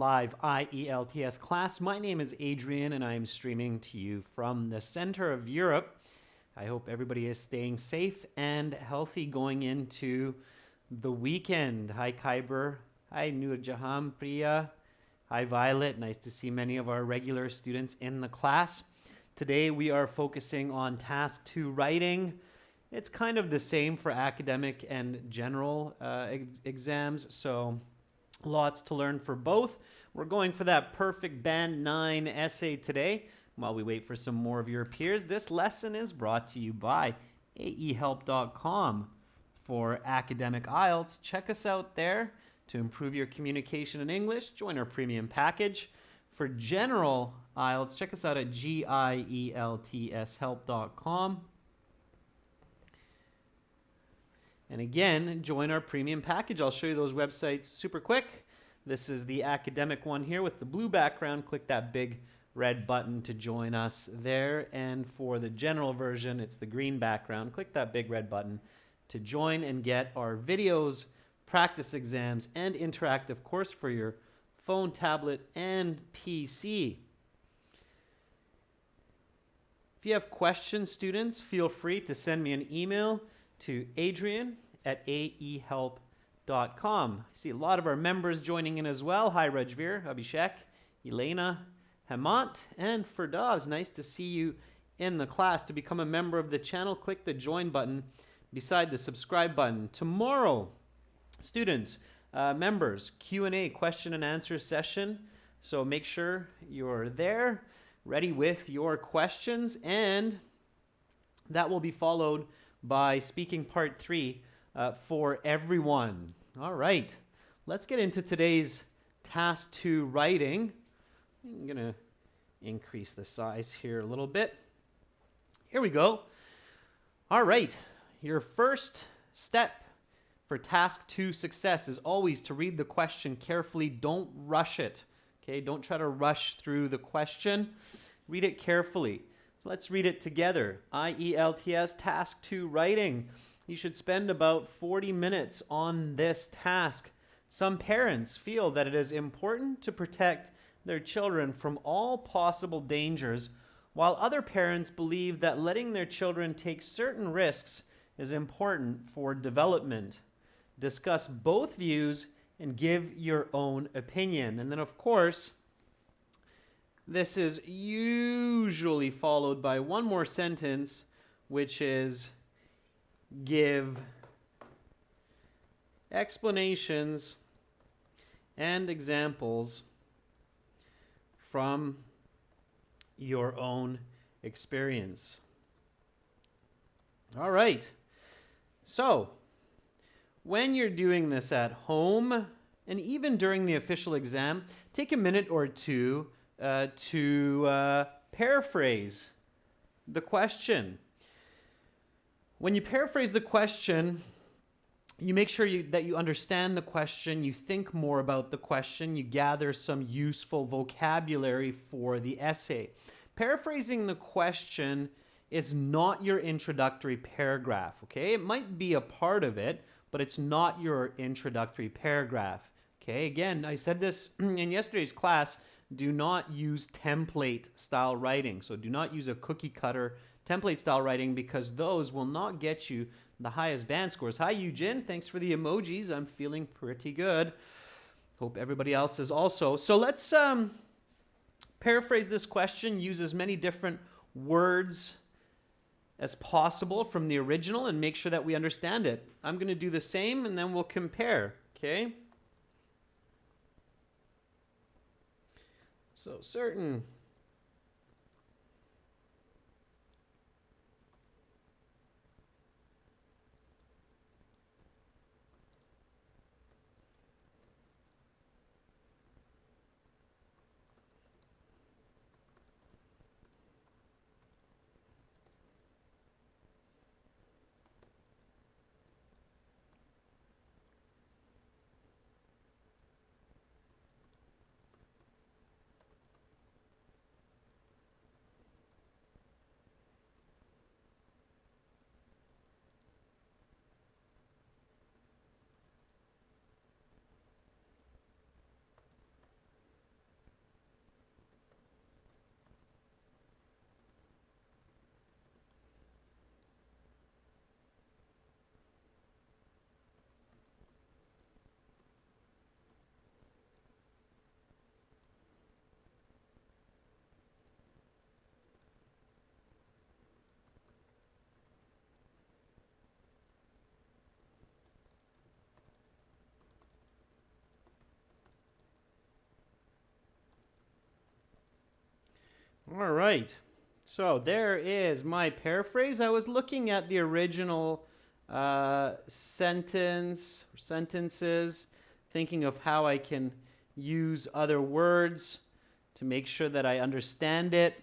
Live IELTS class. My name is Adrian and I am streaming to you from the center of Europe. I hope everybody is staying safe and healthy going into the weekend. Hi Khyber. Hi Nur Jahan Priya. Hi Violet. Nice to see many of our regular students in the class. Today we are focusing on task 2 writing. It's kind of the same for academic and general exams, so lots to learn for both. We're going for that perfect Band 9 essay today. While we wait for some more of your peers, this lesson is brought to you by aehelp.com. For academic IELTS, check us out there to improve your communication in English. Join our premium package. For general IELTS, check us out at gieltshelp.com. And again, join our premium package. I'll show you those websites super quick. This is the academic one here with the blue background. Click that big red button to join us there. And for the general version, it's the green background. Click that big red button to join and get our videos, practice exams, and interactive course for your phone, tablet, and PC. If you have questions, students, feel free to send me an email to adrian@aehelp.com. I see a lot of our members joining in as well. Hi Rajveer, Abhishek, Elena, Hemant, and Ferdaz. Nice to see you in the class. To become a member of the channel, click the join button beside the subscribe button. Tomorrow, students, members, Q&A, question and answer session. So make sure you're there, ready with your questions, and that will be followed by speaking part 3 for everyone. All right, let's get into today's task 2 writing. I'm going to increase the size here a little bit. Here we go. All right, your first step for task 2 success is always to read the question carefully. Don't rush it. Okay, don't try to rush through the question. Read it carefully. So let's read it together. IELTS task 2 writing. You should spend about 40 minutes on this task. Some parents feel that it is important to protect their children from all possible dangers, while other parents believe that letting their children take certain risks is important for development. Discuss both views and give your own opinion. And then, of course, this is usually followed by one more sentence, which is give explanations and examples from your own experience. All right. So, when you're doing this at home, and even during the official exam, take a minute or two to paraphrase the question. When you paraphrase the question, you make sure that you understand the question, you think more about the question, you gather some useful vocabulary for the essay. Paraphrasing the question is not your introductory paragraph, okay? It might be a part of it, but it's not your introductory paragraph, okay? Again, I said this in yesterday's class, do not use template style writing. So do not use a cookie cutter template style writing, because those will not get you the highest band scores. Hi Eugene, thanks for the emojis. I'm feeling pretty good. Hope everybody else is also. So let's paraphrase this question. Use as many different words as possible from the original and make sure that we understand it. I'm going to do the same and then we'll compare, okay? So certain All right. So there is my paraphrase. I was looking at the original sentences, thinking of how I can use other words to make sure that I understand it.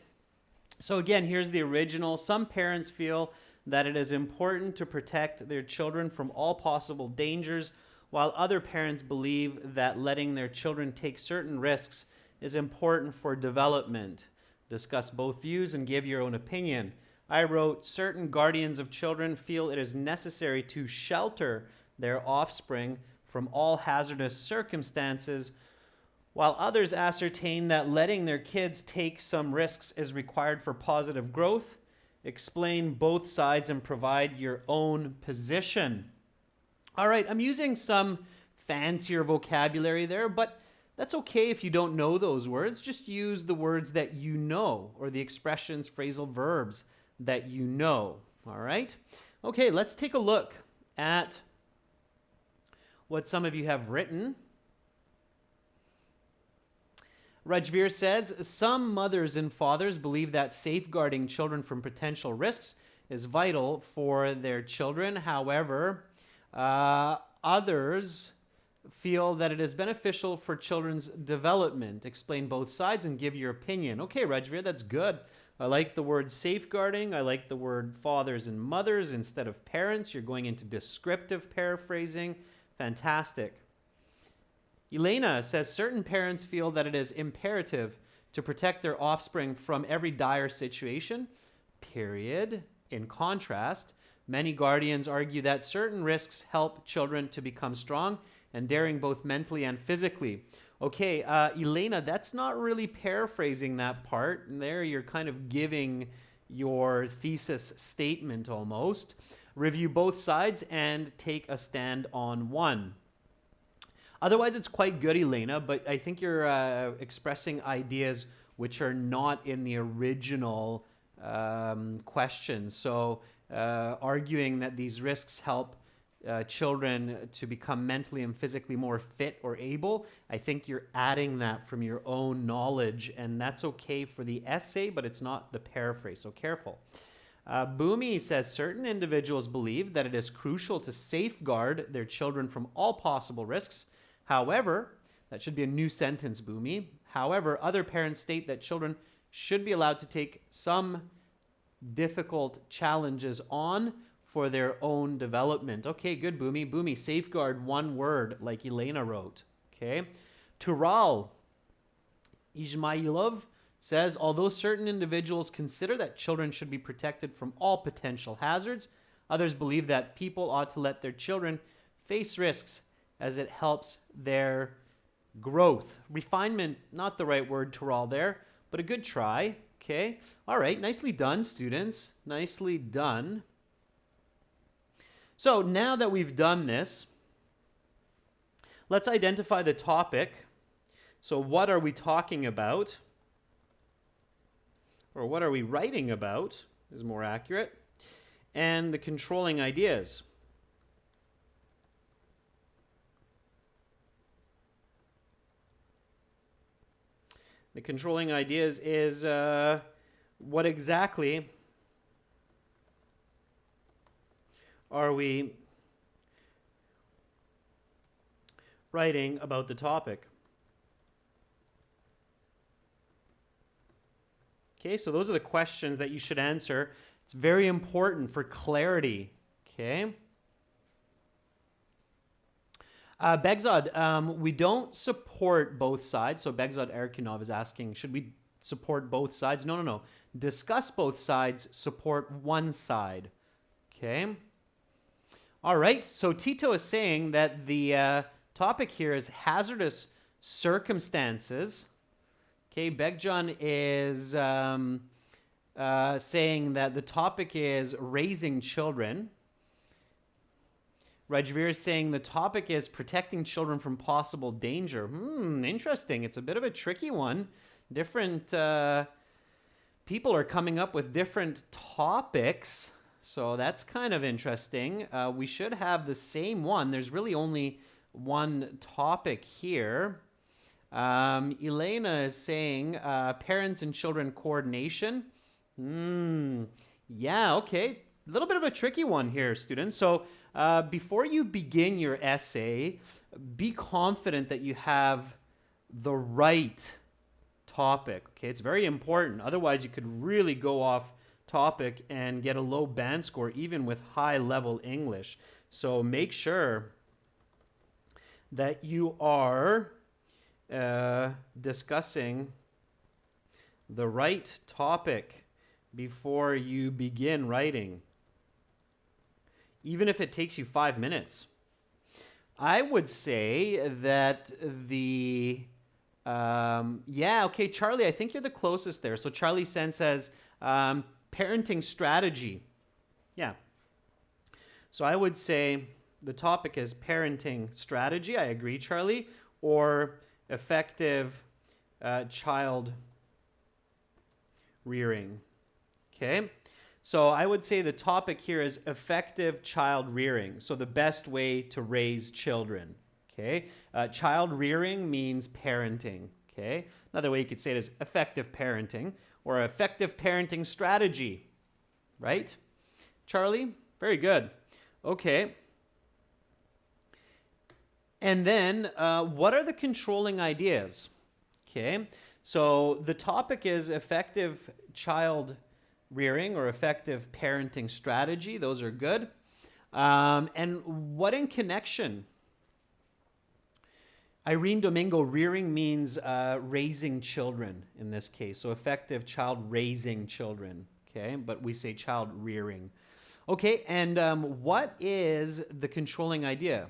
So again, here's the original. Some parents feel that it is important to protect their children from all possible dangers, while other parents believe that letting their children take certain risks is important for development. Discuss both views and give your own opinion. I wrote, certain guardians of children feel it is necessary to shelter their offspring from all hazardous circumstances, while others ascertain that letting their kids take some risks is required for positive growth. Explain both sides and provide your own position. All right, I'm using some fancier vocabulary there, but that's okay if you don't know those words. Just use the words that you know, or the expressions, phrasal verbs that you know. All right? Okay, let's take a look at what some of you have written. Rajveer says, some mothers and fathers believe that safeguarding children from potential risks is vital for their children. However, others feel that it is beneficial for children's development. Explain both sides and give your opinion. Okay, Rajveer, that's good. I like the word safeguarding. I like the word fathers and mothers instead of parents. You're going into descriptive paraphrasing. Fantastic. Elena says certain parents feel that it is imperative to protect their offspring from every dire situation, period. In contrast, many guardians argue that certain risks help children to become strong and daring both mentally and physically. Okay, Elena, that's not really paraphrasing that part. There you're kind of giving your thesis statement almost. Review both sides and take a stand on one. Otherwise, it's quite good, Elena, but I think you're expressing ideas which are not in the original question. So arguing that these risks help children to become mentally and physically more fit or able, I think you're adding that from your own knowledge, and that's okay for the essay, but it's not the paraphrase, so careful. Bhumi says certain individuals believe that it is crucial to safeguard their children from all possible risks. However, that should be a new sentence, Bhumi. However, other parents state that children should be allowed to take some difficult challenges on for their own development. Okay, good, Bhumi. Bhumi, safeguard one word, like Elena wrote. Okay. Tural Ismailov says, although certain individuals consider that children should be protected from all potential hazards, others believe that people ought to let their children face risks as it helps their growth. Refinement, not the right word, Tural, there, but a good try. Okay. All right. Nicely done, students. Nicely done. So now that we've done this, let's identify the topic. So what are we talking about? Or what are we writing about is more accurate. And the controlling ideas. The controlling ideas is what exactly are we writing about the topic? Okay, so those are the questions that you should answer. It's very important for clarity. Okay. Begzad, we don't support both sides. So Begzad Erkinov is asking, should we support both sides? No. Discuss both sides, support one side. Okay. All right. So Tito is saying that the topic here is hazardous circumstances. Okay. Begjan is saying that the topic is raising children. Rajveer is saying the topic is protecting children from possible danger. Interesting. It's a bit of a tricky one. Different people are coming up with different topics. So that's kind of interesting. We should have the same one. There's really only one topic here. Elena is saying parents and children coordination. Yeah, okay. A little bit of a tricky one here, students. So before you begin your essay, be confident that you have the right topic. Okay, it's very important. Otherwise, you could really go off topic and get a low band score, even with high level English. So make sure that you are discussing the right topic before you begin writing, even if it takes you 5 minutes. I would say that yeah, okay, Charlie, I think you're the closest there. So Charlie Sen says parenting strategy. Yeah. So I would say the topic is parenting strategy. I agree, Charlie. Or effective child rearing. Okay. So I would say the topic here is effective child rearing. So the best way to raise children. Okay. Child rearing means parenting. Okay. Another way you could say it is effective parenting or effective parenting strategy. Right? Charlie? Very good. Okay. And then what are the controlling ideas? Okay. So the topic is effective child rearing or effective parenting strategy. Those are good. And what in connection? Irene Domingo, rearing means raising children in this case. So effective child raising children. Okay, but we say child rearing. Okay, and what is the controlling idea?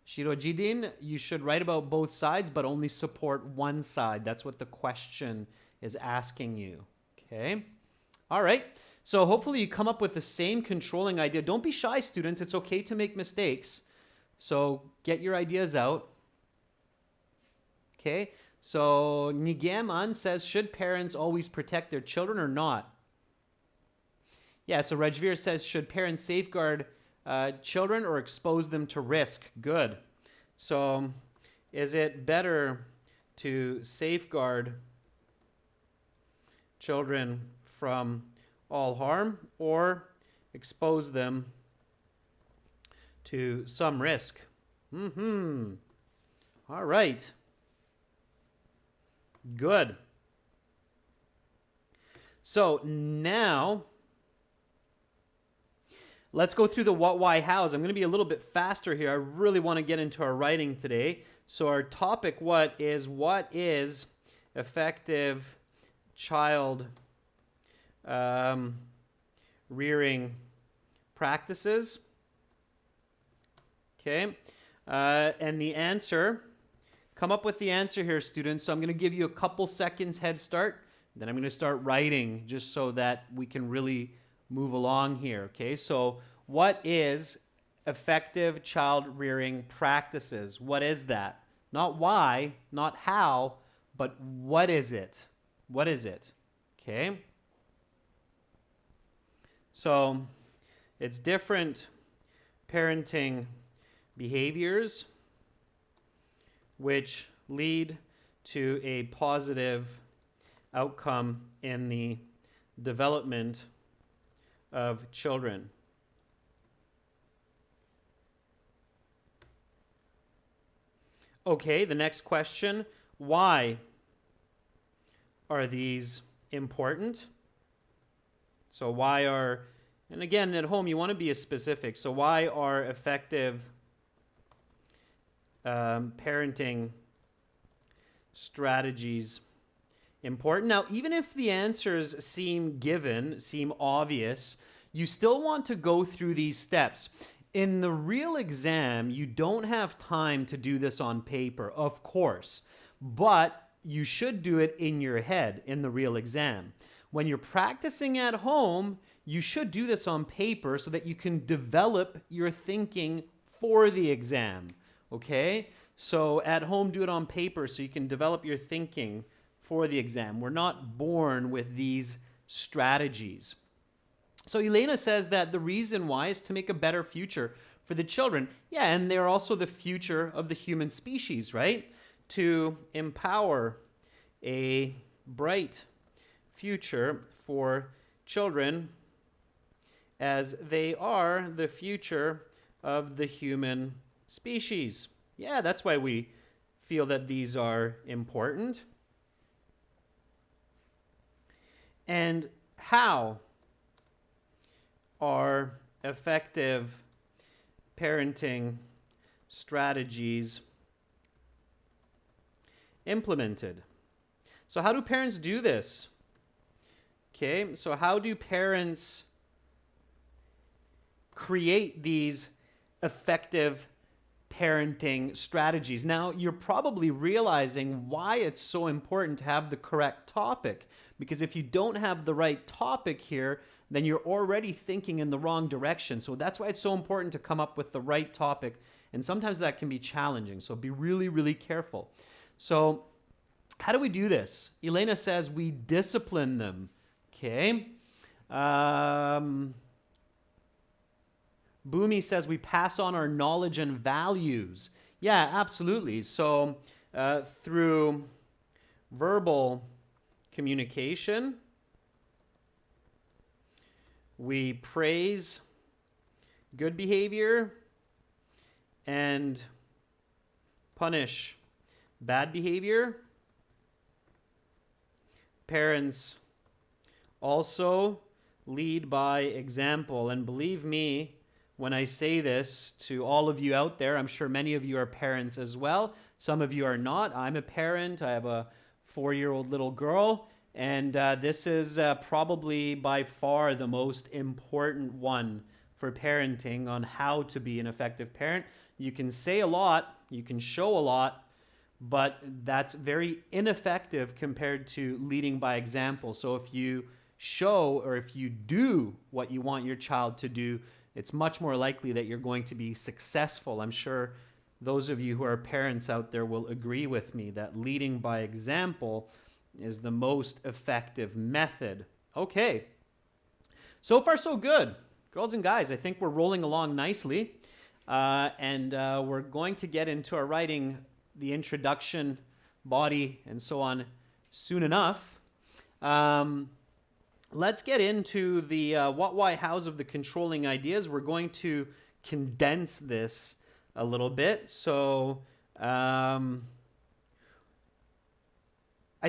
Shirojidin, you should write about both sides, but only support one side. That's what the question is asking you. Okay, all right. So hopefully you come up with the same controlling idea. Don't be shy, students. It's okay to make mistakes. So get your ideas out. Okay, so Nigaman says, should parents always protect their children or not? Yeah, so Rajveer says, should parents safeguard children or expose them to risk? Good. So is it better to safeguard children from all harm or expose them to some risk? All right. Good. So now let's go through the what, why, hows. I'm going to be a little bit faster here. I really want to get into our writing today. So our topic, what is effective child rearing practices? Okay. And the answer, come up with the answer here, students. So I'm going to give you a couple seconds head start. Then I'm going to start writing just so that we can really move along here. Okay. So what is effective child rearing practices? What is that? Not why, not how, but what is it? What is it? Okay. So it's different parenting behaviors which lead to a positive outcome in the development of children. Okay, the next question, why are these important? So why are, and again, at home, you want to be as specific. So why are effective parenting strategies important? Now, even if the answers seem given, seem obvious, you still want to go through these steps. In the real exam, you don't have time to do this on paper, of course, but you should do it in your head in the real exam. When you're practicing at home, you should do this on paper so that you can develop your thinking for the exam, okay? So at home, do it on paper so you can develop your thinking for the exam. We're not born with these strategies. So Elena says that the reason why is to make a better future for the children. Yeah, and they're also the future of the human species, right? To empower a bright future for children as they are the future of the human species. Yeah, that's why we feel that these are important. And how are effective parenting strategies implemented? So how do parents do this? Okay, so how do parents create these effective parenting strategies? Now, you're probably realizing why it's so important to have the correct topic, because if you don't have the right topic here, then you're already thinking in the wrong direction. So that's why it's so important to come up with the right topic, and sometimes that can be challenging. So be really, really careful. So how do we do this? Elena says we discipline them. Okay. Boomy says we pass on our knowledge and values. Yeah, absolutely. So through verbal communication, we praise good behavior and punish bad behavior. Parents also lead by example. And believe me, when I say this to all of you out there, I'm sure many of you are parents as well. Some of you are not. I'm a parent. I have a 4-year-old little girl. And this is probably by far the most important one for parenting, on how to be an effective parent. You can say a lot, you can show a lot, but that's very ineffective compared to leading by example. So if you show, or if you do what you want your child to do, it's much more likely that you're going to be successful. I'm sure those of you who are parents out there will agree with me that leading by example is the most effective method. Okay, so far so good. Girls and guys, I think we're rolling along nicely. And we're going to get into our writing, the introduction, body, and so on soon enough. Let's get into the what, why, hows of the controlling ideas. We're going to condense this a little bit. So I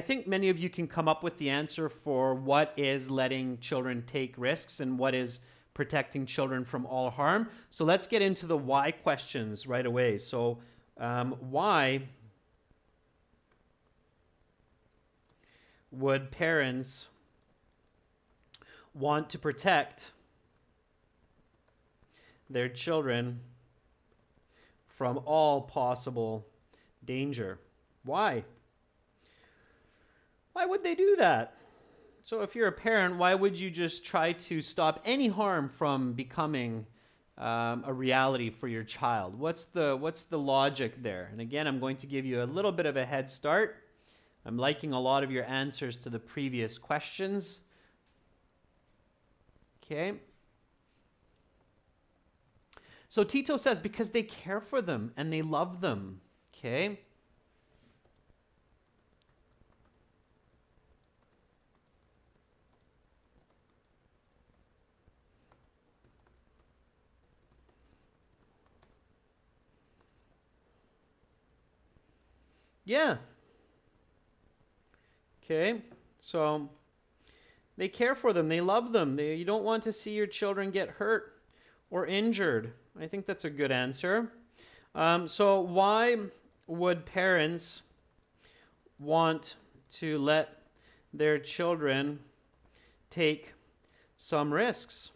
think many of you can come up with the answer for what is letting children take risks and what is protecting children from all harm. So let's get into the why questions right away. So why would parents want to protect their children from all possible danger? Why? Why would they do that? So if you're a parent, why would you just try to stop any harm from becoming a reality for your child? What's the logic there? And again, I'm going to give you a little bit of a head start. I'm liking a lot of your answers to the previous questions. Okay. So Tito says, because they care for them and they love them. Okay. Yeah. Okay. So they care for them. They love them. You don't want to see your children get hurt or injured. I think that's a good answer. So why would parents want to let their children take some risks?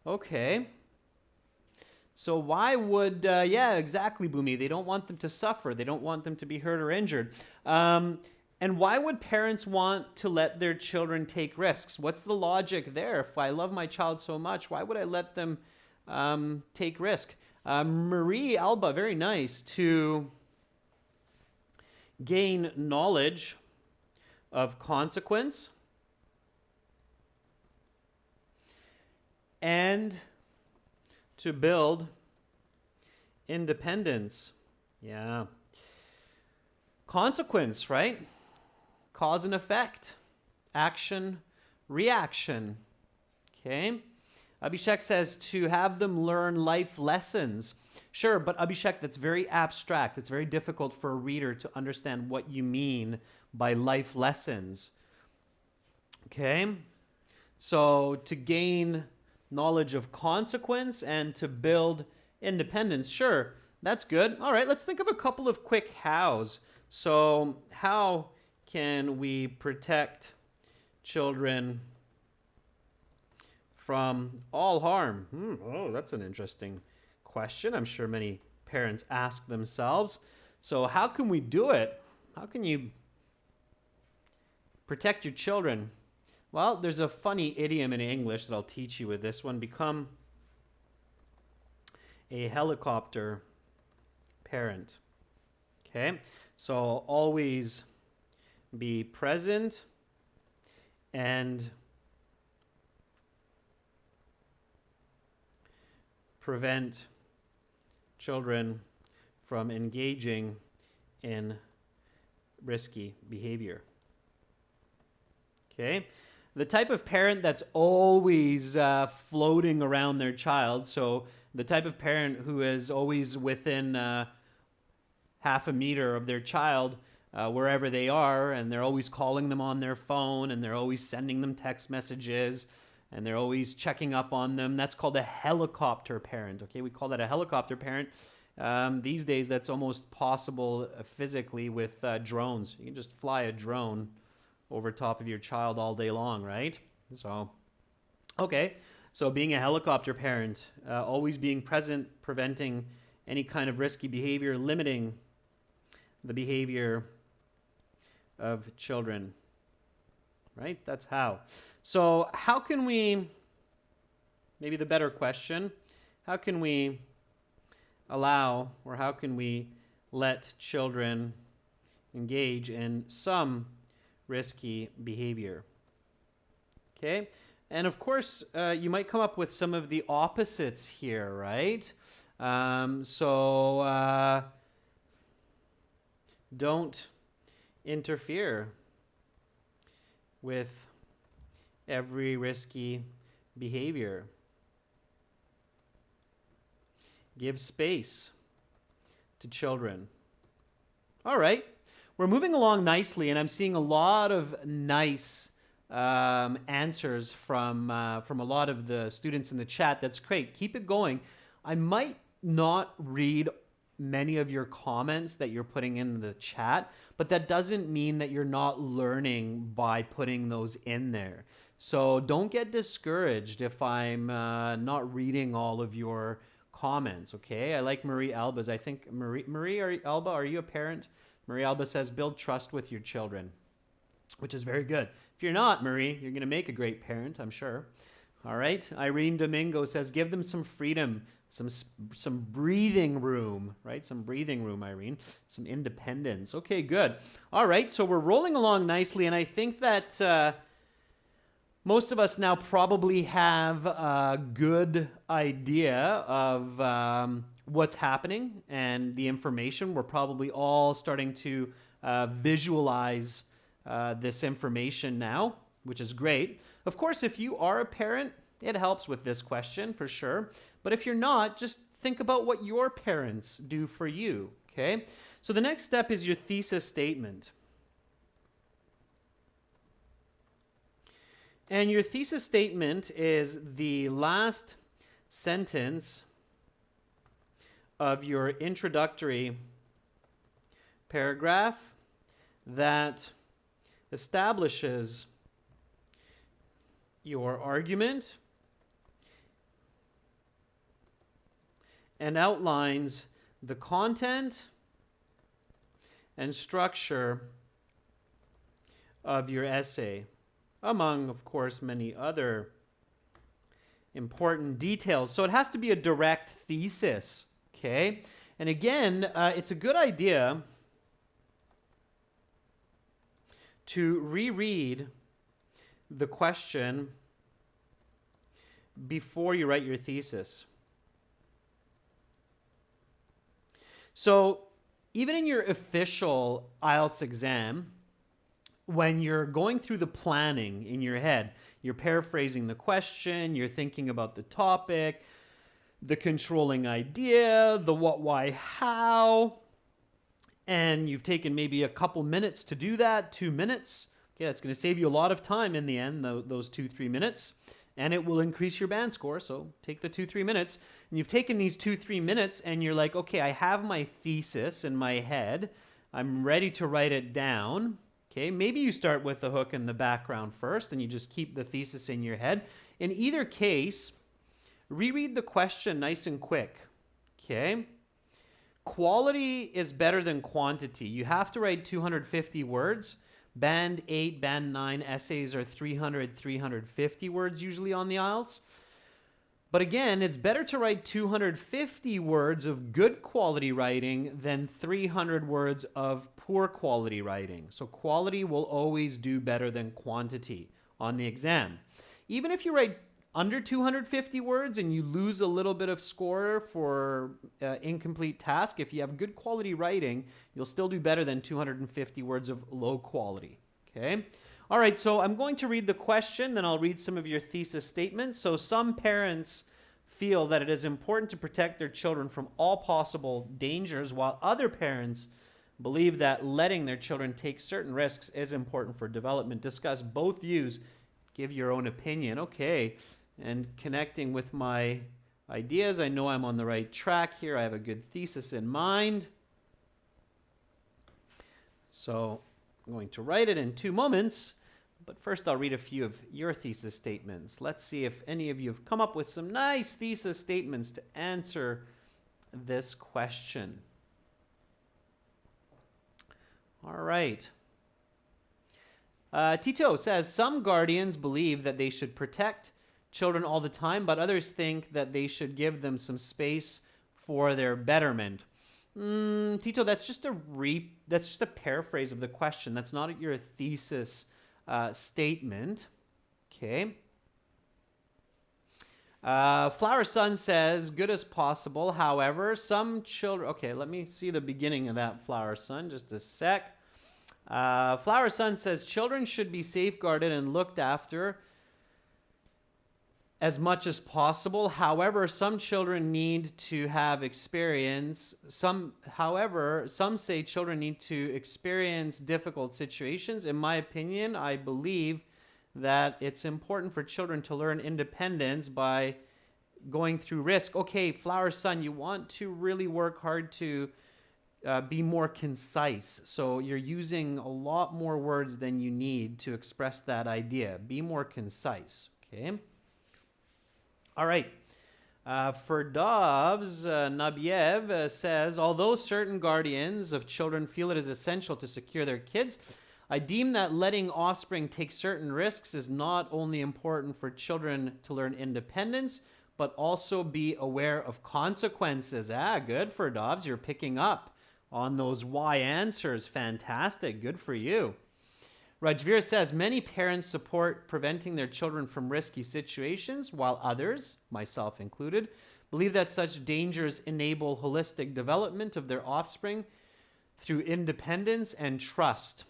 Okay. So why would, yeah, exactly, Boomy. They don't want them to suffer. They don't want them to be hurt or injured. And why would parents want to let their children take risks? What's the logic there? If I love my child so much, why would I let them take risk? Marie Alba, very nice. To gain knowledge of consequence and to build independence. Yeah. Consequence, right? Cause and effect. Action, reaction. Okay. Abhishek says to have them learn life lessons. Sure, but Abhishek, that's very abstract. It's very difficult for a reader to understand what you mean by life lessons. Okay? So to gain knowledge of consequence and to build independence, sure, that's good. All right, let's think of a couple of quick hows. So how can we protect children from all harm? Oh, that's an interesting question. I'm sure many parents ask themselves. So how can we do it? How can you protect your children? Well, there's a funny idiom in English that I'll teach you with this one. Become a helicopter parent. Okay? So always be present and prevent children from engaging in risky behavior. Okay? The type of parent that's always floating around their child, so the type of parent who is always within half a meter of their child, wherever they are, and they're always calling them on their phone, and they're always sending them text messages, and they're always checking up on them. That's called a helicopter parent. Okay, we call that a helicopter parent. These days, that's almost possible physically with drones. You can just fly a drone over top of your child all day long, right? So, okay. So being a helicopter parent, always being present, preventing any kind of risky behavior, limiting the behavior of children, right? That's how. So how can we, maybe the better question, how can we allow or how can we let children engage in some risky behavior? Okay? And of course, you might come up with some of the opposites here, right? Don't interfere with every risky behavior. Give space to children. All right. We're moving along nicely, and I'm seeing a lot of nice answers from a lot of the students in the chat. That's great. Keep it going. I might not read many of your comments that you're putting in the chat, but that doesn't mean that you're not learning by putting those in there. So don't get discouraged if I'm not reading all of your comments, okay? I like Marie Alba's. I think, Alba, are you a parent? Marie Alba says, build trust with your children, which is very good. If you're not, Marie, you're going to make a great parent, I'm sure. All right. Irene Domingo says, give them some freedom, some breathing room, right? Some breathing room, Irene. Some independence. Okay, good. All right. So we're rolling along nicely, and I think that most of us now probably have a good idea of what's happening and the information. We're probably all starting to visualize this information now, which is great. Of course, if you are a parent, it helps with this question for sure. But if you're not, just think about what your parents do for you, okay? So the next step is your thesis statement. And your thesis statement is the last sentence of your introductory paragraph that establishes your argument and outlines the content and structure of your essay, among, of course, many other important details. So it has to be a direct thesis, okay? And again, it's a good idea to reread the question before you write your thesis. So even in your official IELTS exam, when you're going through the planning in your head, you're paraphrasing the question, you're thinking about the topic, the controlling idea, the what, why, how, and you've taken maybe a couple minutes to do that, 2 minutes. Okay, that's going to save you a lot of time in the end, those 2-3 minutes, and it will increase your band score, so take the 2-3 minutes. And you've taken these 2-3 minutes and you're like, okay, I have my thesis in my head. I'm ready to write it down. Okay, maybe you start with the hook and the background first and you just keep the thesis in your head. In either case, reread the question nice and quick. Okay, quality is better than quantity. You have to write 250 words. Band 8, Band 9 essays are 300, 350 words usually on the IELTS. But again, it's better to write 250 words of good quality writing than 300 words of poor quality writing. So quality will always do better than quantity on the exam. Even if you write under 250 words and you lose a little bit of score for incomplete task, if you have good quality writing, you'll still do better than 250 words of low quality. Okay? All right, so I'm going to read the question, then I'll read some of your thesis statements. So some parents feel that it is important to protect their children from all possible dangers, while other parents believe that letting their children take certain risks is important for development. Discuss both views. Give your own opinion. Okay, and connecting with my ideas, I know I'm on the right track here. I have a good thesis in mind. So I'm going to write it in 2 moments. But first, I'll read a few of your thesis statements. Let's see if any of you have come up with some nice thesis statements to answer this question. All right. Tito says, some guardians believe that they should protect children all the time, but others think that they should give them some space for their betterment. Tito, that's just a paraphrase of the question. That's not your thesis statement. Okay. Flower Sun says, good as possible. However, some children... Okay, let me see the beginning of that, Flower Sun. Just a sec. Flower Sun says, children should be safeguarded and looked after as much as possible. However, some children need to have experience. Some say children need to experience difficult situations. In my opinion, I believe that it's important for children to learn independence by going through risk. Okay, Flower Sun, you want to really work hard to be more concise. So you're using a lot more words than you need to express that idea. Be more concise, okay? All right. For Dobbs, Nabiev says, although certain guardians of children feel it is essential to secure their kids, I deem that letting offspring take certain risks is not only important for children to learn independence, but also be aware of consequences. Good for Dobbs. You're picking up on those why answers. Fantastic. Good for you. Rajveer says, many parents support preventing their children from risky situations, while others, myself included, believe that such dangers enable holistic development of their offspring through independence and trust.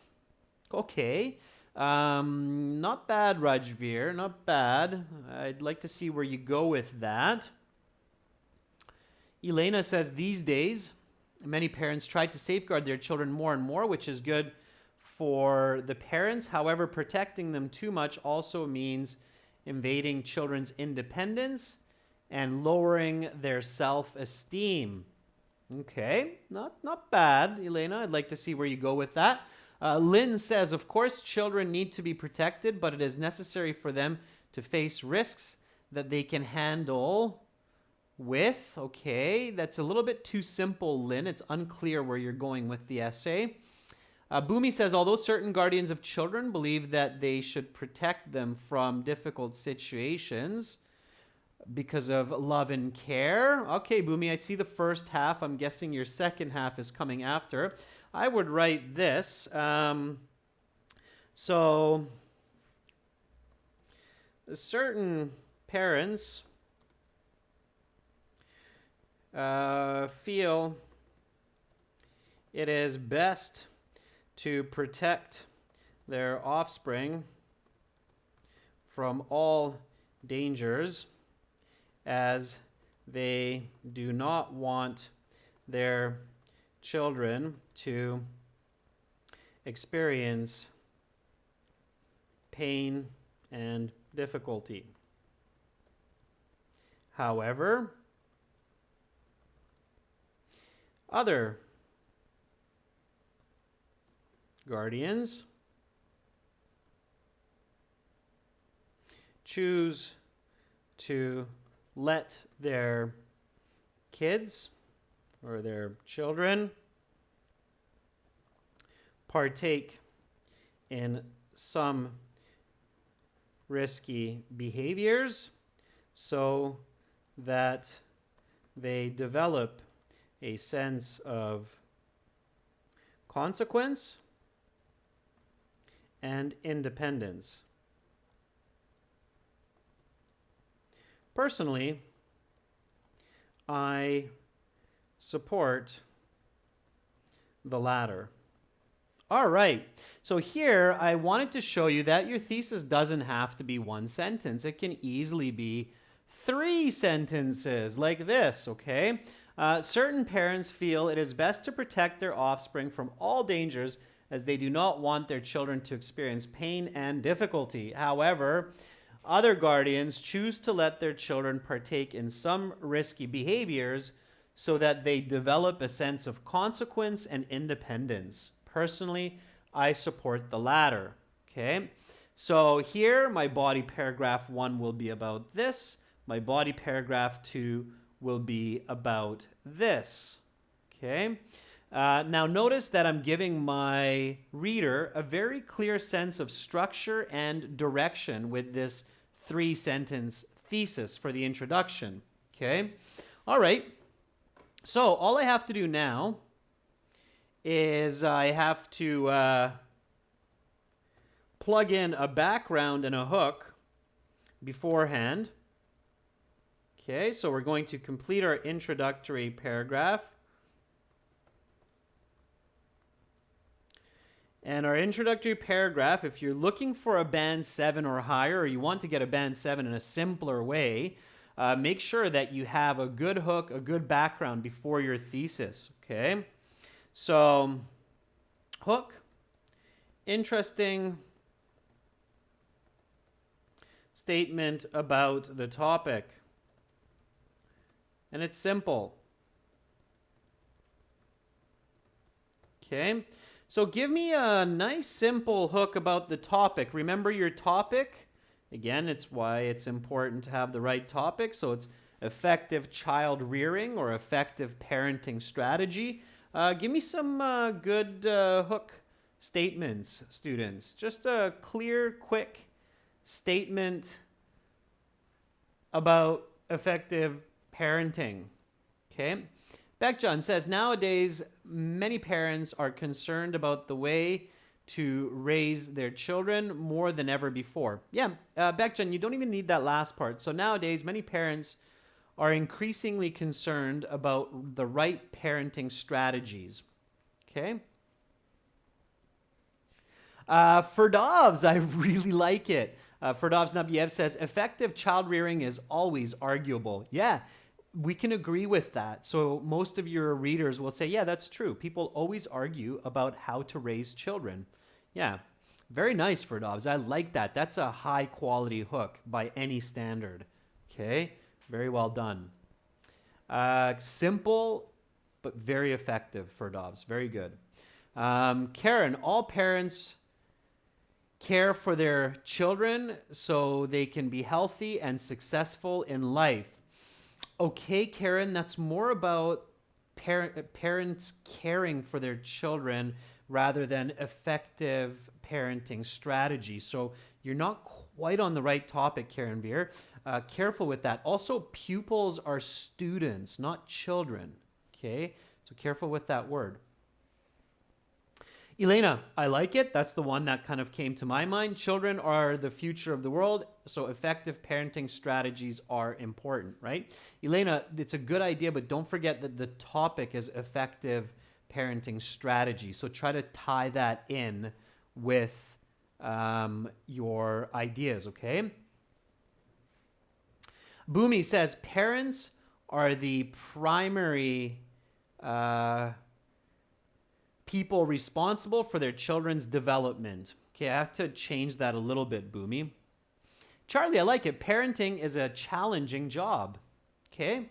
Okay. Not bad, Rajveer. Not bad. I'd like to see where you go with that. Elena says, these days, many parents try to safeguard their children more and more, which is good for the parents. However, protecting them too much also means invading children's independence and lowering their self-esteem. Okay, not bad, Elena. I'd like to see where you go with that. Lynn says, of course, children need to be protected, but it is necessary for them to face risks that they can handle with. Okay, that's a little bit too simple, Lynn. It's unclear where you're going with the essay. Boomy says, although certain guardians of children believe that they should protect them from difficult situations because of love and care. Okay, Boomy, I see the first half. I'm guessing your second half is coming after. I would write this. So certain parents feel it is best to protect their offspring from all dangers, as they do not want their children to experience pain and difficulty. However, other guardians choose to let their kids or their children partake in some risky behaviors so that they develop a sense of consequence and independence. Personally, I support the latter. All right, so here I wanted to show you that your thesis doesn't have to be one sentence. It can easily be 3 sentences like this, okay? Certain parents feel it is best to protect their offspring from all dangers, as they do not want their children to experience pain and difficulty. However, other guardians choose to let their children partake in some risky behaviors so that they develop a sense of consequence and independence. Personally, I support the latter. Okay, so here my body paragraph 1 will be about this. My body paragraph 2 will be about this. Okay, now notice that I'm giving my reader a very clear sense of structure and direction with this 3-sentence thesis for the introduction. Okay, all right, so all I have to do now is I have to plug in a background and a hook beforehand. Okay, so we're going to complete our introductory paragraph. And our introductory paragraph, if you're looking for a band 7 or higher, or you want to get a band 7 in a simpler way, make sure that you have a good hook, a good background before your thesis, okay? So, hook, interesting statement about the topic. And it's simple. Okay, so give me a nice simple hook about the topic. Remember your topic? Again, it's why it's important to have the right topic. So it's effective child rearing or effective parenting strategy. Give me some good hook statements, students. Just a clear, quick statement about effective parenting. Okay. Beckjohn says, nowadays, many parents are concerned about the way to raise their children more than ever before. Yeah, Beckjohn, you don't even need that last part. So nowadays, many parents are increasingly concerned about the right parenting strategies. Okay. Ferdovs, I really like it. Ferdovs Nabiev says, effective child rearing is always arguable. Yeah, we can agree with that. So most of your readers will say, yeah, that's true. People always argue about how to raise children. Yeah, very nice, Ferdovs. I like that. That's a high quality hook by any standard. Okay, very well done. Simple, but very effective, Ferdovs. Very good. Karen, all parents care for their children so they can be healthy and successful in life. Okay, Karen, that's more about parents caring for their children rather than effective parenting strategy. So you're not quite on the right topic, Karen Beer. Careful with that. Also, pupils are students, not children. Okay, so careful with that word. Elena, I like it. That's the one that kind of came to my mind. Children are the future of the world, so effective parenting strategies are important, right? Elena, it's a good idea, but don't forget that the topic is effective parenting strategy. So try to tie that in with your ideas, okay? Boomy says parents are the primary people responsible for their children's development. Okay, I have to change that a little bit, Boomy. Charlie, I like it. Parenting is a challenging job. Okay.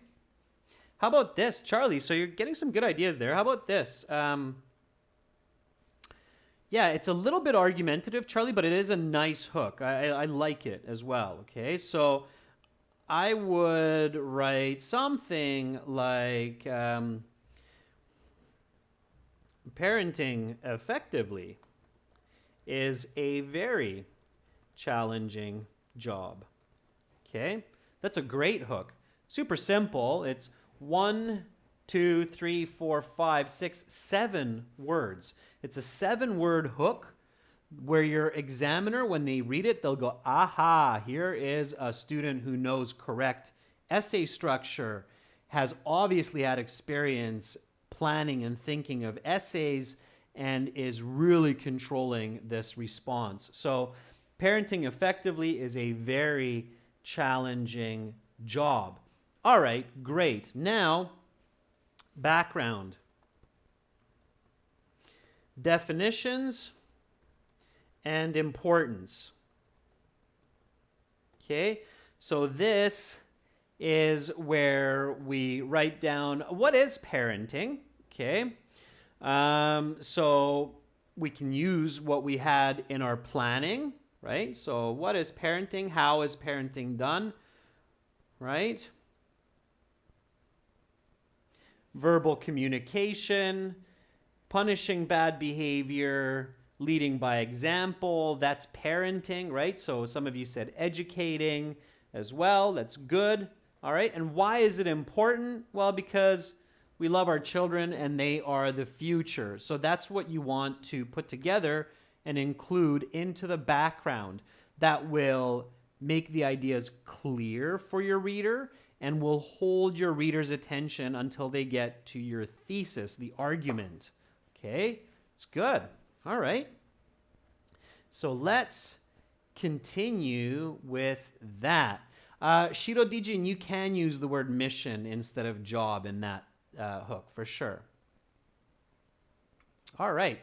How about this, Charlie? So you're getting some good ideas there. How about this? Yeah, it's a little bit argumentative, Charlie, but it is a nice hook. I like it as well. Okay, so I would write something like parenting effectively is a very challenging job. Okay, that's a great hook. Super simple. It's 1, 2, 3, 4, 5, 6, 7 words. It's a 7-word hook where your examiner, when they read it, they'll go, aha, here is a student who knows correct essay structure, has obviously had experience planning and thinking of essays, and is really controlling this response. So parenting effectively is a very challenging job. All right, great. Now, background. Definitions and importance. Okay, so this is where we write down what is parenting. Okay, so we can use what we had in our planning, right? So what is parenting? How is parenting done? Right? Verbal communication, punishing bad behavior, leading by example, that's parenting, right? So some of you said educating as well. That's good. All right. And why is it important? Well, because we love our children and they are the future. So that's what you want to put together and include into the background. That will make the ideas clear for your reader and will hold your reader's attention until they get to your thesis, the argument. Okay, it's good. All right. So let's continue with that. Shiro Dijin, you can use the word mission instead of job in that hook for sure. All right.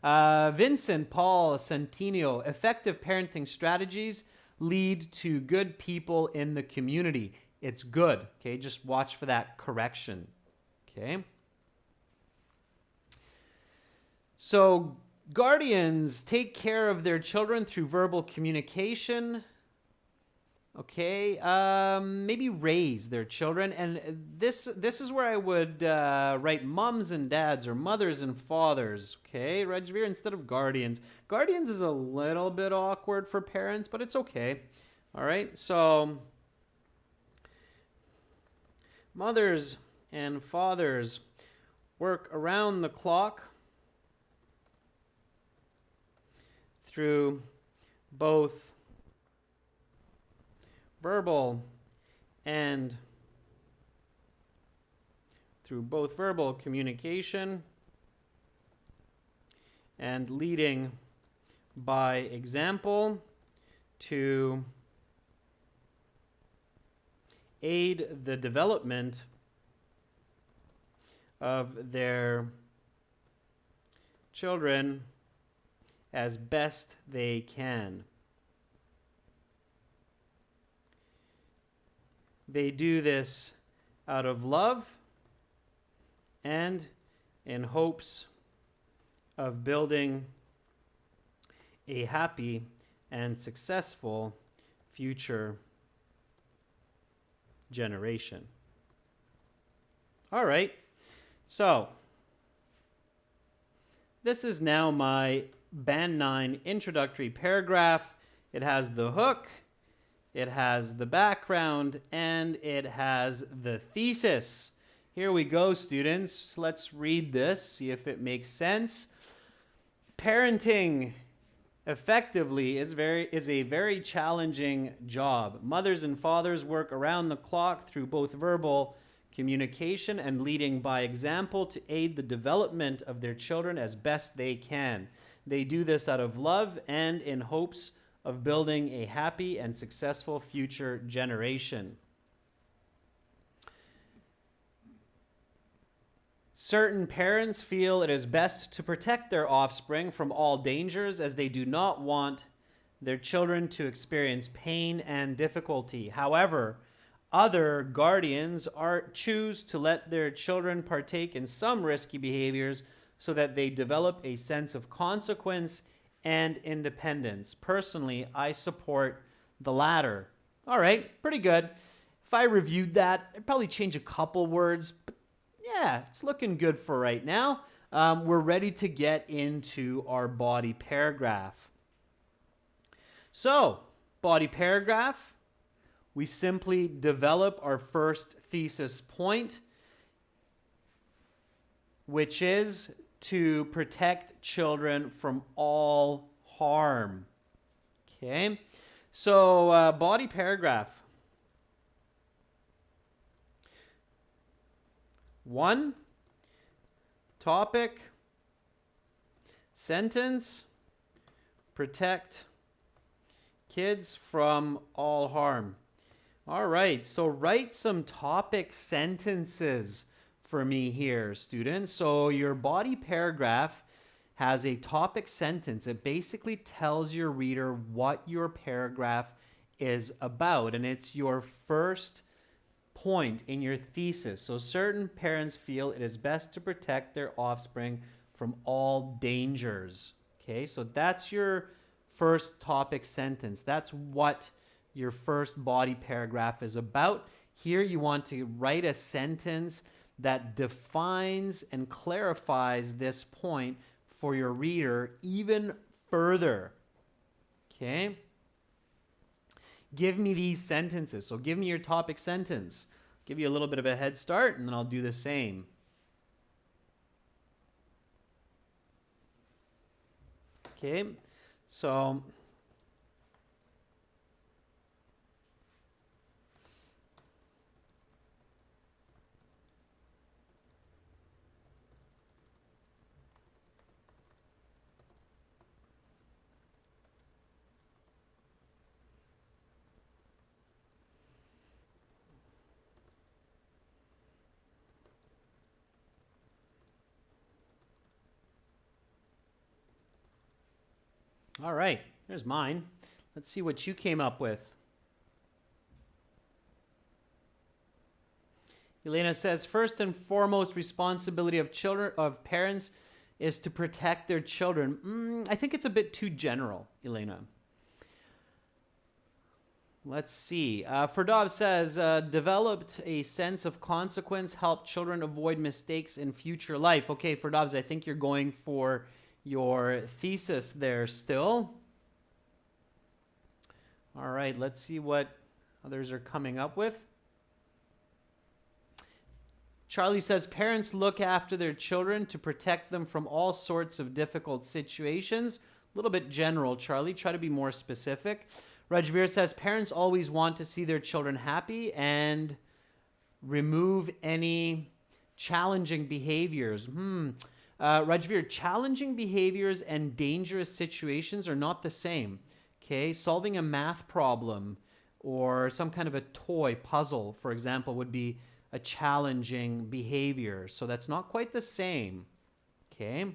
Vincent Paul Centineo, effective parenting strategies lead to good people in the community. It's good. Okay, just watch for that correction. Okay. So guardians take care of their children through verbal communication. Okay, maybe raise their children. And this is where I would write mums and dads or mothers and fathers. Okay, Rajveer, instead of guardians. Guardians is a little bit awkward for parents, but it's okay. All right, so mothers and fathers work around the clock through both verbal communication and leading by example to aid the development of their children as best they can. They do this out of love and in hopes of building a happy and successful future generation. All right, so this is now my Band 9 introductory paragraph. It has the hook, it has the background, and it has the thesis. Here we go, students. Let's read this, see if it makes sense. Parenting effectively is a very challenging job. Mothers and fathers work around the clock through both verbal communication and leading by example to aid the development of their children as best they can. They do this out of love and in hopes of building a happy and successful future generation. Certain parents feel it is best to protect their offspring from all dangers as they do not want their children to experience pain and difficulty. However, other guardians choose to let their children partake in some risky behaviors so that they develop a sense of consequence and independence. Personally, I support the latter. All right, pretty good. If I reviewed that, I'd probably change a couple words, but yeah, it's looking good for right now. We're ready to get into our body paragraph. So, body paragraph, we simply develop our first thesis point, which is to protect children from all harm. Okay, so body paragraph. 1, topic, sentence, protect kids from all harm. All right, so write some topic sentences for me here, students. So your body paragraph has a topic sentence. It basically tells your reader what your paragraph is about, and it's your first point in your thesis. So certain parents feel it is best to protect their offspring from all dangers. Okay, so that's your first topic sentence. That's what your first body paragraph is about. Here you want to write a sentence that defines and clarifies this point for your reader even further. Okay? Give me these sentences. So give me your topic sentence. Give you a little bit of a head start, and then I'll do the same. Okay, so all right, there's mine. Let's see what you came up with. Elena says, first and foremost responsibility of parents is to protect their children. I think it's a bit too general, Elena. Let's see. Ferdov says, developed a sense of consequence, help children avoid mistakes in future life. Okay, Ferdov, I think you're going for your thesis there still. All right, let's see what others are coming up with. Charlie says, parents look after their children to protect them from all sorts of difficult situations. A little bit general, Charlie. Try to be more specific. Rajveer says, parents always want to see their children happy and remove any challenging behaviors. Rajveer, challenging behaviors and dangerous situations are not the same. Okay, solving a math problem or some kind of a toy puzzle, for example, would be a challenging behavior. So that's not quite the same. Okay.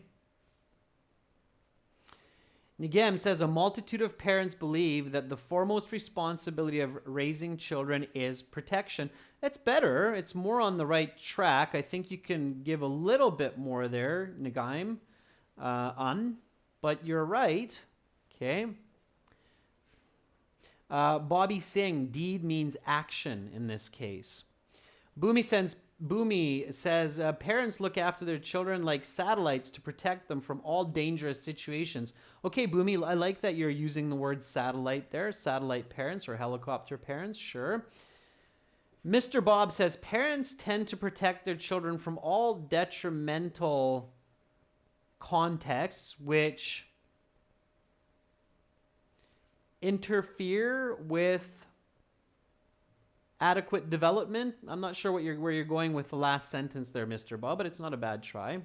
Nigam says, a multitude of parents believe that the foremost responsibility of raising children is protection. That's better. It's more on the right track. I think you can give a little bit more there, Nigam, but you're right. Okay. Bobby Singh, deed means action in this case. Bhumi says, parents look after their children like satellites to protect them from all dangerous situations. Okay, Bhumi, I like that you're using the word satellite there. Satellite parents or helicopter parents, sure. Mr. Bob says, parents tend to protect their children from all detrimental contexts which interfere with adequate development. I'm not sure where you're going with the last sentence there, Mr. Bob, but it's not a bad try.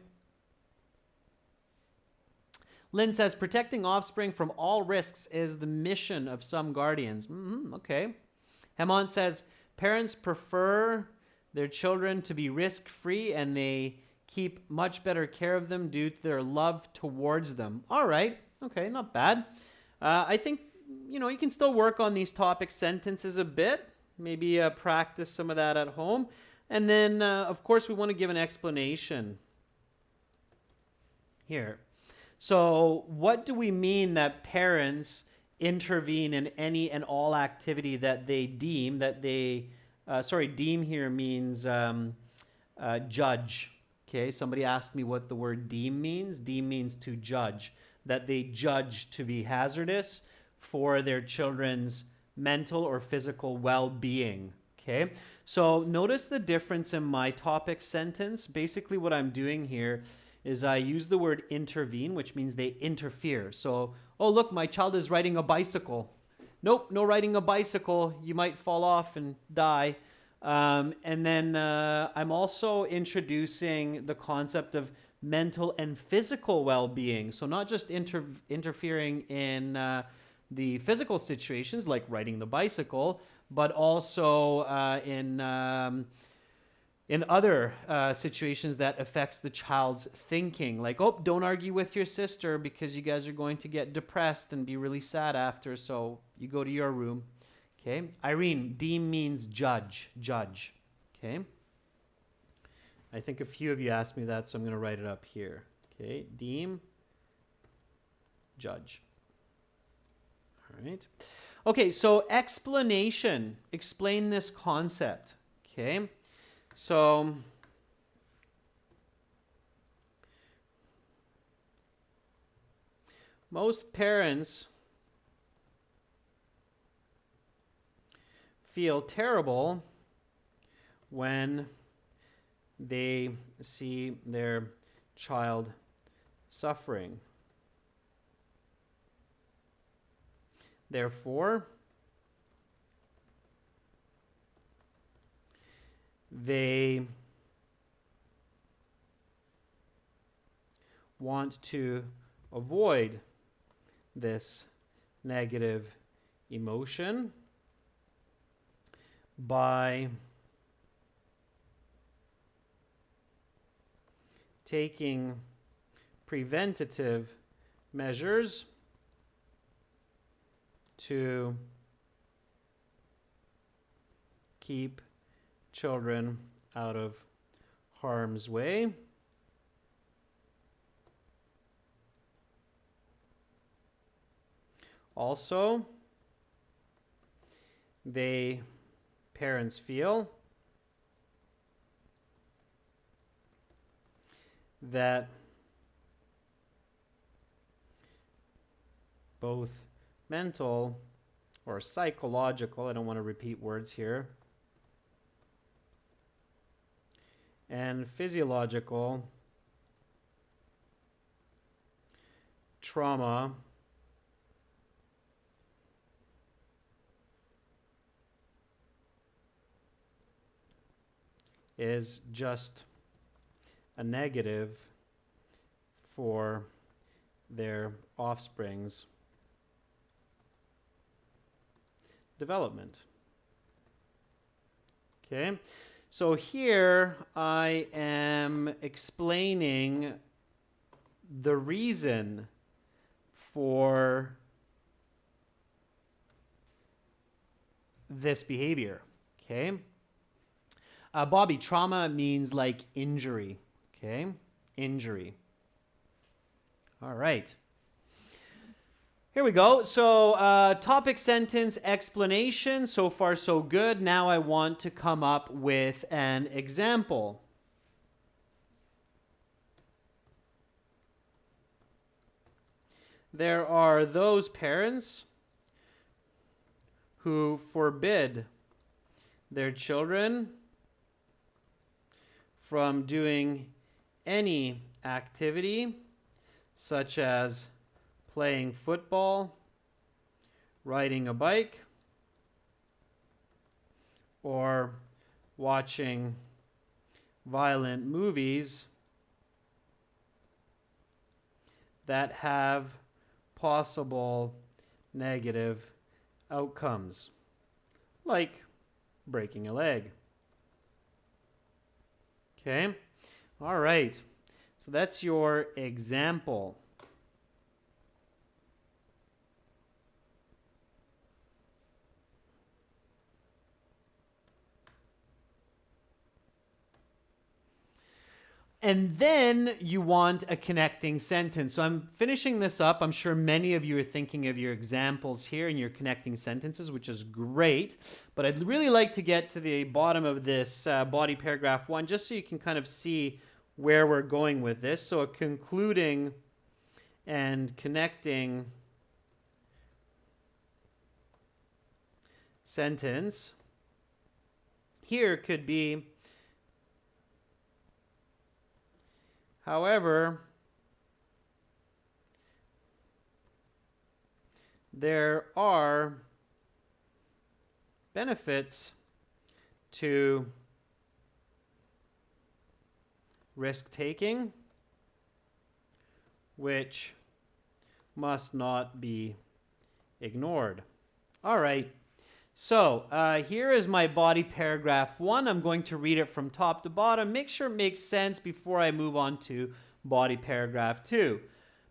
Lynn says, protecting offspring from all risks is the mission of some guardians. Okay. Hemant says, parents prefer their children to be risk-free and they keep much better care of them due to their love towards them. All right. Okay, not bad. I think, you can still work on these topic sentences a bit. Maybe practice some of that at home. And then, of course, we want to give an explanation here. So what do we mean that parents intervene in any and all activity that they deem, deem here means judge. Okay, somebody asked me what the word deem means. Deem means to judge, that they judge to be hazardous for their children's mental or physical well-being. Okay, so notice the difference in my topic sentence. Basically what I'm doing here is I use the word intervene, which means they interfere. So, oh, look, my child is riding a bicycle. Nope, no riding a bicycle. You might fall off and die. And then I'm also introducing the concept of mental and physical well-being. So not just interfering in the physical situations like riding the bicycle, but also in other situations that affects the child's thinking. Like, oh, don't argue with your sister because you guys are going to get depressed and be really sad after, so you go to your room. Okay, Irene, deem means judge. Okay, I think a few of you asked me that, so I'm going to write it up here. Okay, deem, judge. All right. Okay, so explanation. Explain this concept. Okay. So, most parents feel terrible when they see their child suffering. Therefore, they want to avoid this negative emotion by taking preventative measures to keep children out of harm's way. Also, parents feel that both mental or psychological, I don't want to repeat words here, and physiological trauma is just a negative for their offspring's development. Okay, so here I am explaining the reason for this behavior. Okay, Bobby, trauma means like injury. Okay, injury. All right. Here we go. So topic sentence explanation. So far, so good. Now I want to come up with an example. There are those parents who forbid their children from doing any activity such as playing football, riding a bike, or watching violent movies that have possible negative outcomes, like breaking a leg. Okay, all right, so that's your example. And then you want a connecting sentence. So I'm finishing this up. I'm sure many of you are thinking of your examples here and your connecting sentences, which is great. But I'd really like to get to the bottom of this body paragraph 1, just so you can kind of see where we're going with this. So a concluding and connecting sentence here could be, however, there are benefits to risk-taking which must not be ignored. All right. So here is my body paragraph 1. I'm going to read it from top to bottom. Make sure it makes sense before I move on to body paragraph 2.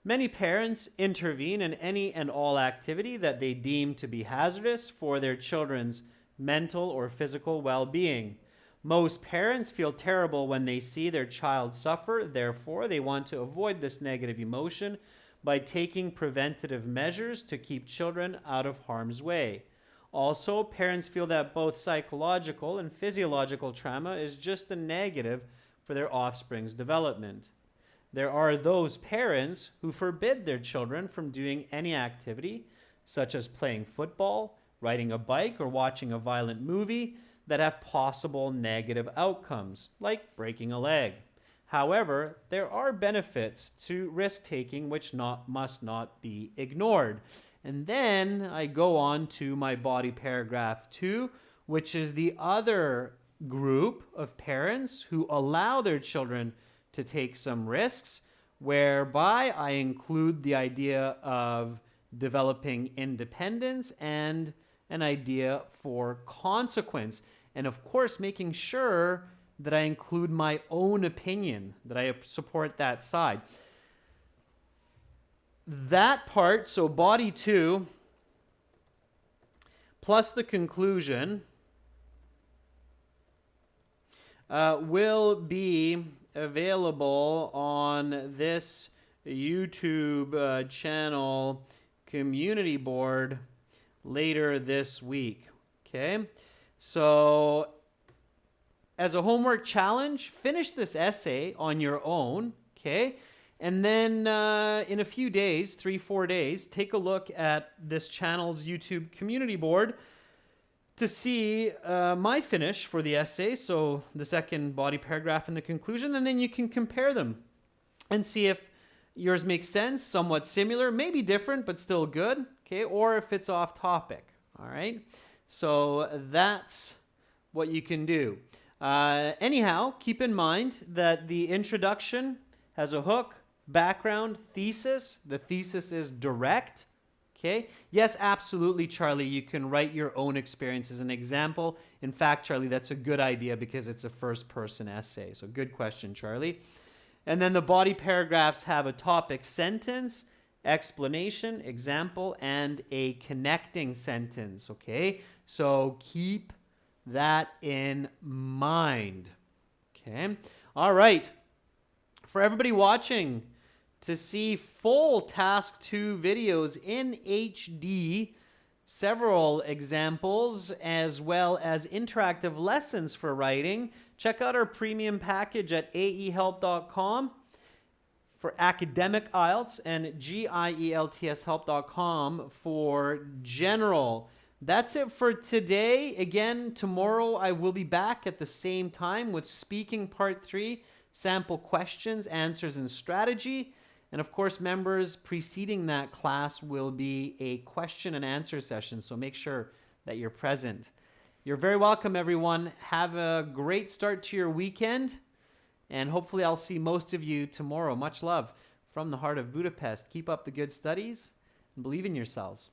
Many parents intervene in any and all activity that they deem to be hazardous for their children's mental or physical well-being. Most parents feel terrible when they see their child suffer. Therefore, they want to avoid this negative emotion by taking preventative measures to keep children out of harm's way. Also, parents feel that both psychological and physiological trauma is just a negative for their offspring's development. There are those parents who forbid their children from doing any activity, such as playing football, riding a bike, or watching a violent movie that have possible negative outcomes, like breaking a leg. However, there are benefits to risk-taking which must not be ignored. And then I go on to my body paragraph 2, which is the other group of parents who allow their children to take some risks, whereby I include the idea of developing independence and an idea for consequence. And of course, making sure that I include my own opinion, that I support that side. That part, so body 2, plus the conclusion, will be available on this YouTube channel community board later this week. Okay, so as a homework challenge, finish this essay on your own. Okay. And then in a few days, 3-4 days, take a look at this channel's YouTube community board to see my finish for the essay, so the second body paragraph and the conclusion, and then you can compare them and see if yours makes sense, somewhat similar, maybe different, but still good, okay, or if it's off topic, all right? So that's what you can do. Anyhow, keep in mind that the introduction has a hook, background, thesis. The thesis is direct. Okay. Yes, absolutely, Charlie. You can write your own experience as an example. In fact, Charlie, that's a good idea because it's a first-person essay. So good question, Charlie. And then the body paragraphs have a topic sentence, explanation, example, and a connecting sentence. Okay. So keep that in mind. Okay. All right. For everybody watching, to see full Task 2 videos in HD, several examples, as well as interactive lessons for writing, check out our premium package at aehelp.com for academic IELTS and gieltshelp.com for general. That's it for today. Again, tomorrow I will be back at the same time with speaking part 3, sample questions, answers, and strategy. And of course, members, preceding that class will be a question and answer session, so make sure that you're present. You're very welcome, everyone. Have a great start to your weekend, and hopefully I'll see most of you tomorrow. Much love from the heart of Budapest. Keep up the good studies and believe in yourselves.